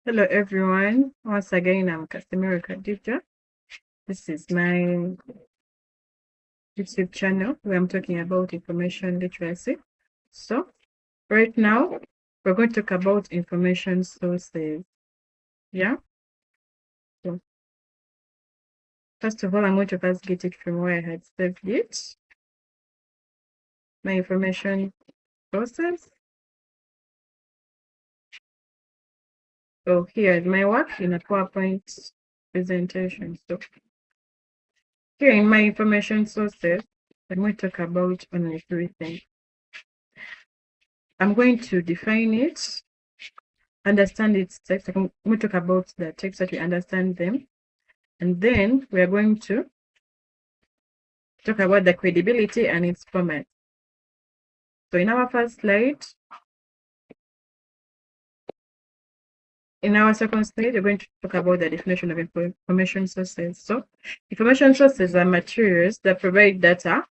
Hello everyone. Once again, I'm Casimiro Kadija. This is my YouTube channel where I'm talking about information literacy. So, right now, we're going to talk about information sources. Yeah. So, first of all, I'm going to first get it from where I had saved it. My information sources. So, here is my work in a PowerPoint presentation. So, here in my information sources, I'm going to talk about only three things. I'm going to define it, understand its text. I'm going to talk about the text that we understand them. And then we are going to talk about the credibility and its format. So in our first slide, in our second slide, we're going to talk about the definition of information sources. So information sources are materials that provide data,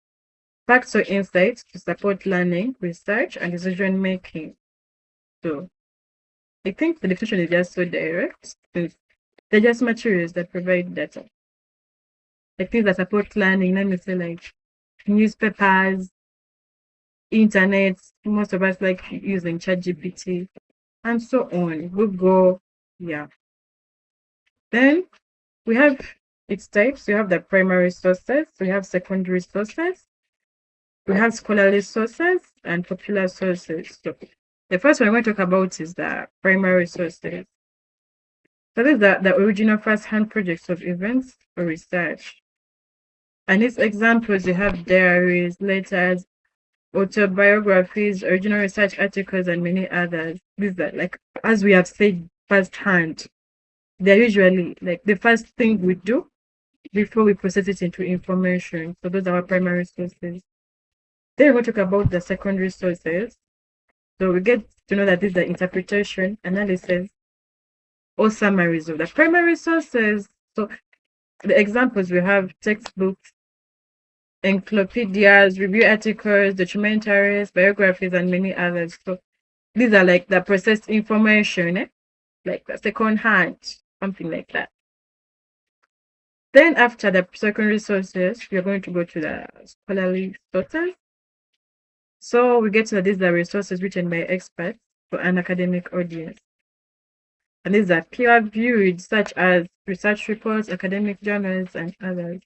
facts or insights to support learning, research, and decision making. So I think the definition is just so direct. They're just materials that provide data. Like things that support learning, let me say like newspapers, internet, most of us like using ChatGPT and so on, Google. Yeah. Then we have its types. We have the primary sources, we have secondary sources, we have scholarly sources and popular sources. So the first one I'm going to talk about is the primary sources. So these are the original first-hand projects of events or research. And its examples, you have diaries, letters, autobiographies, original research articles, and many others. These are like, as we have said, firsthand. They're usually like the first thing we do before we process it into information. So those are our primary sources. Then we'll talk about the secondary sources. So we get to know that these are interpretation, analysis, or summaries of the primary sources. So the examples we have textbooks, encyclopedias, review articles, documentaries, biographies, and many others. So these are like the processed information, like the second hand, something like that. Then after the secondary sources, we are going to go to the scholarly sources. So we get to these are resources written by experts for an academic audience. And these are peer-reviewed, such as research reports, academic journals, and others.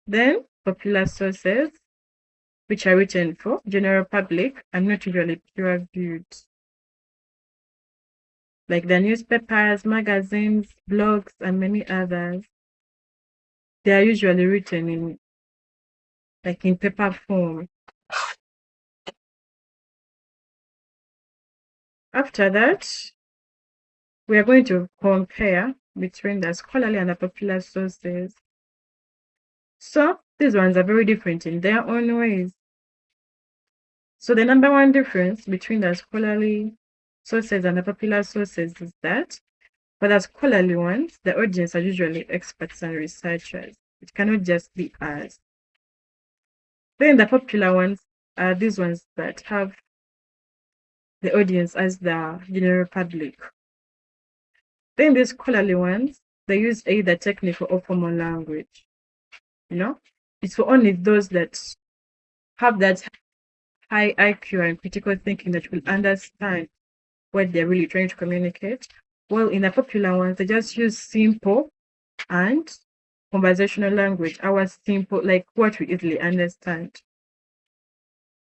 Then popular sources, which are written for general public and not usually peer-reviewed, like the newspapers, magazines, blogs, and many others. They are usually written in paper form. After that, we are going to compare between the scholarly and the popular sources. So these ones are very different in their own ways. So the number one difference between the scholarly sources and the popular sources is that for the scholarly ones, the audience are usually experts and researchers. It cannot just be us. Then the popular ones are these ones that have the audience as the general public. Then the scholarly ones, they use either technical or formal language. It's for only those that have that high IQ and critical thinking that will understand what they're really trying to communicate. Well, in the popular ones, they just use simple and conversational language, our simple, like what we easily understand.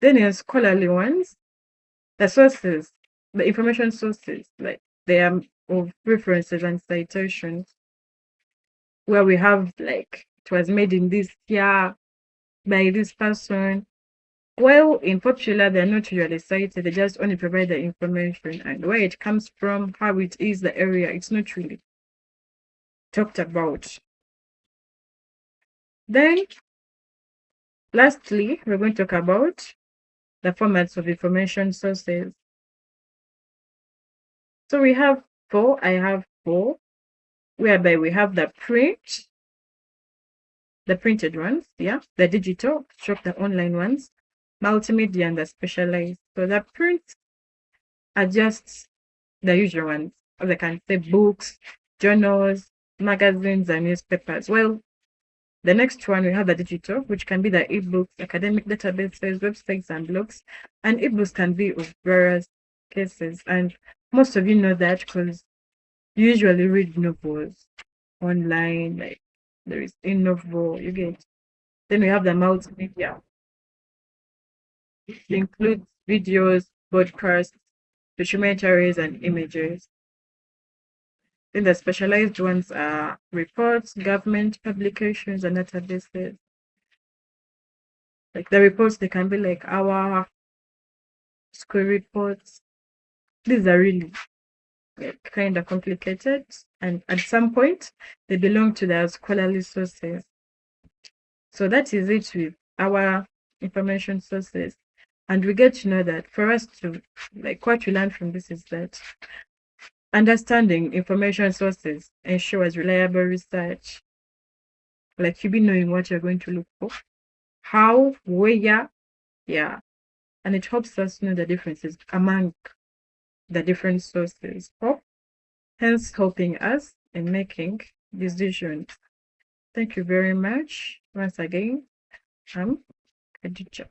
Then in scholarly ones, the sources, the information sources, like they are of references and citations, where we have like it was made in this year by this person. Well, in popular, they're not usually cited, they just only provide the information and where it comes from, how it is, the area, it's not really talked about. Then, lastly, we're going to talk about the formats of information sources. So we have four, I have four, whereby we have the printed ones, yeah, the digital, stroke the online ones, multimedia, and the specialized. So the print are just the usual ones. As I can say, books, journals, magazines, and newspapers. Well, the next one we have the digital, which can be the ebooks, academic databases, websites, and blogs. And ebooks can be of various cases. And most of you know that because you usually read novels online, like there is a novel, you get. Then we have the multimedia. It includes videos, podcasts, documentaries, and images. Then the specialized ones are reports, government publications, and databases. Like the reports, they can be like our school reports. These are really like, kind of complicated, and at some point, they belong to the scholarly sources. So that is it with our information sources. And we get to know that for us to, like, what we learn from this is that understanding information sources ensures reliable research. Like you be knowing what you're going to look for, how, where, yeah. And it helps us know the differences among the different sources, hence helping us in making decisions. Thank you very much. Once again, I'm Khadija.